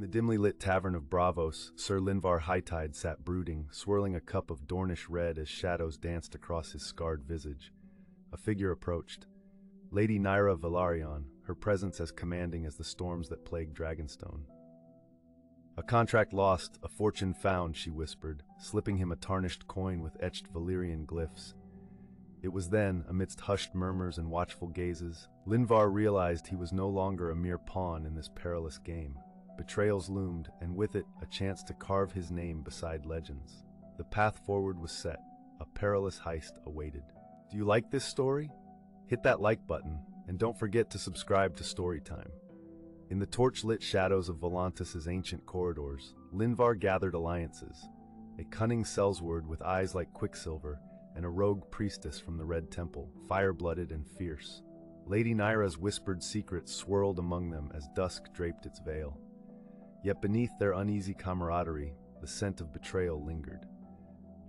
In the dimly lit tavern of Bravos, Sir Linvar Hightide sat brooding, swirling a cup of Dornish red as shadows danced across his scarred visage. A figure approached. Lady Nyra Velaryon, her presence as commanding as the storms that plagued Dragonstone. "A contract lost, a fortune found," she whispered, slipping him a tarnished coin with etched Valyrian glyphs. It was then, amidst hushed murmurs and watchful gazes, Linvar realized he was no longer a mere pawn in this perilous game. Betrayals loomed, and with it, a chance to carve his name beside legends. The path forward was set. A perilous heist awaited. Do you like this story? Hit that like button, and don't forget to subscribe to Storytime. In the torch-lit shadows of Volantis's ancient corridors, Linvar gathered alliances. A cunning sellsword with eyes like quicksilver, and a rogue priestess from the Red Temple, fire-blooded and fierce. Lady Nyra's whispered secrets swirled among them as dusk draped its veil. Yet beneath their uneasy camaraderie, the scent of betrayal lingered.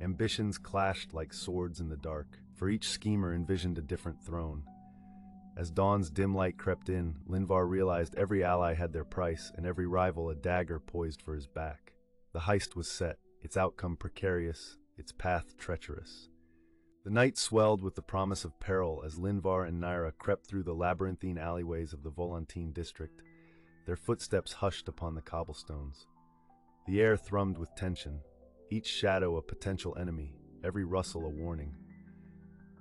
Ambitions clashed like swords in the dark, for each schemer envisioned a different throne. As dawn's dim light crept in, Linvar realized every ally had their price and every rival a dagger poised for his back. The heist was set, its outcome precarious, its path treacherous. The night swelled with the promise of peril as Linvar and Nyra crept through the labyrinthine alleyways of the Volantene district, their footsteps hushed upon the cobblestones. The air thrummed with tension, each shadow a potential enemy, every rustle a warning.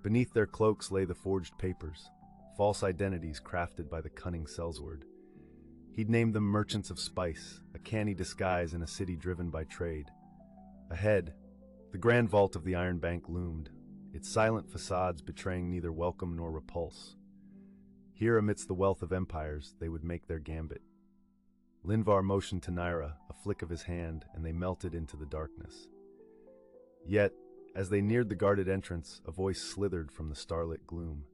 Beneath their cloaks lay the forged papers, false identities crafted by the cunning sellsword. He'd named them merchants of spice, a canny disguise in a city driven by trade. Ahead, the grand vault of the Iron Bank loomed, its silent facades betraying neither welcome nor repulse. Here amidst the wealth of empires, they would make their gambit. Linvar motioned to Nyra, a flick of his hand, and they melted into the darkness. Yet, as they neared the guarded entrance, a voice slithered from the starlit gloom.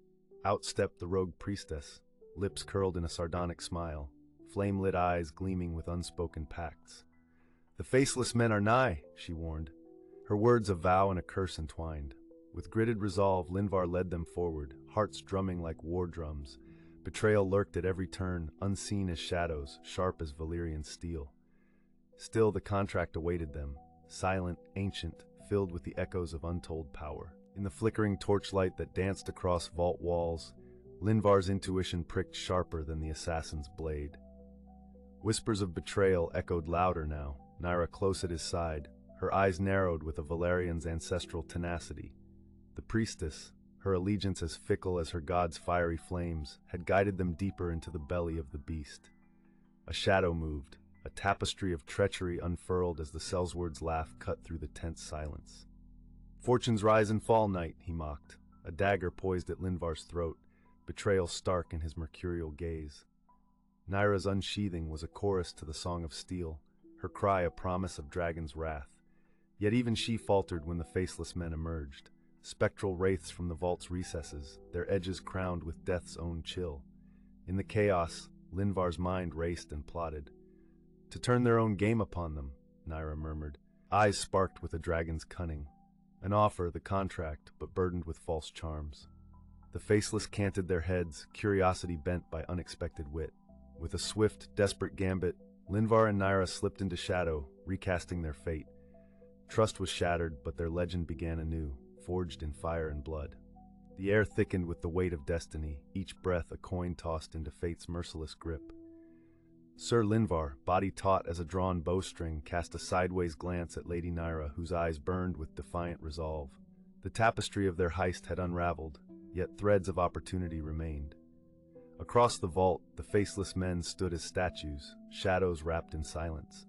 Out stepped the rogue priestess, lips curled in a sardonic smile, flame-lit eyes gleaming with unspoken pacts. "The faceless men are nigh," she warned, her words a vow and a curse entwined. With gritted resolve, Linvar led them forward, hearts drumming like war drums. Betrayal lurked at every turn, unseen as shadows, sharp as Valyrian steel. Still the contract awaited them, silent, ancient, filled with the echoes of untold power. In the flickering torchlight that danced across vault walls, Linvar's intuition pricked sharper than the assassin's blade. Whispers of betrayal echoed louder now, Nyra close at his side, her eyes narrowed with a Valerian's ancestral tenacity. The priestess, her allegiance as fickle as her god's fiery flames, had guided them deeper into the belly of the beast. A shadow moved, a tapestry of treachery unfurled as the sellsword's laugh cut through the tense silence. "Fortunes rise and fall, knight," he mocked, a dagger poised at Linvar's throat, betrayal stark in his mercurial gaze. Nyra's unsheathing was a chorus to the Song of Steel, her cry a promise of dragon's wrath. Yet even she faltered when the faceless men emerged, spectral wraiths from the vault's recesses, their edges crowned with death's own chill. In the chaos, Linvar's mind raced and plotted. "To turn their own game upon them," Nyra murmured, eyes sparked with a dragon's cunning. An offer, the contract, but burdened with false charms. The faceless canted their heads, curiosity bent by unexpected wit. With a swift, desperate gambit, Linvar and Nyra slipped into shadow, recasting their fate. Trust was shattered, but their legend began anew, forged in fire and blood. The air thickened with the weight of destiny, each breath a coin tossed into fate's merciless grip. Sir Linvar, body taut as a drawn bowstring, cast a sideways glance at Lady Nyra, whose eyes burned with defiant resolve. The tapestry of their heist had unraveled, yet threads of opportunity remained. Across the vault, the faceless men stood as statues, shadows wrapped in silence.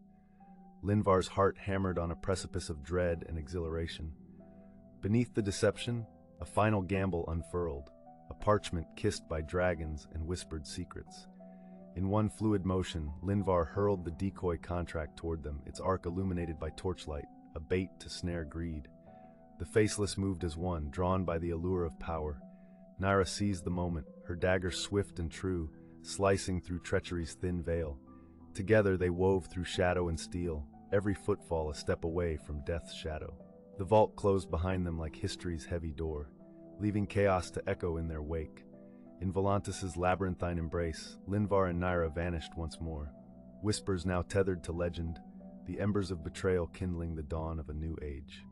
Linvar's heart hammered on a precipice of dread and exhilaration. Beneath the deception, a final gamble unfurled, a parchment kissed by dragons and whispered secrets. In one fluid motion, Linvar hurled the decoy contract toward them, its arc illuminated by torchlight, a bait to snare greed. The faceless moved as one, drawn by the allure of power. Nyra seized the moment, her dagger swift and true, slicing through treachery's thin veil. Together they wove through shadow and steel, every footfall a step away from death's shadow. The vault closed behind them like history's heavy door, leaving chaos to echo in their wake. In Volantis's labyrinthine embrace, Linvar and Nyra vanished once more. whispers now tethered to legend, the embers of betrayal kindling the dawn of a new age.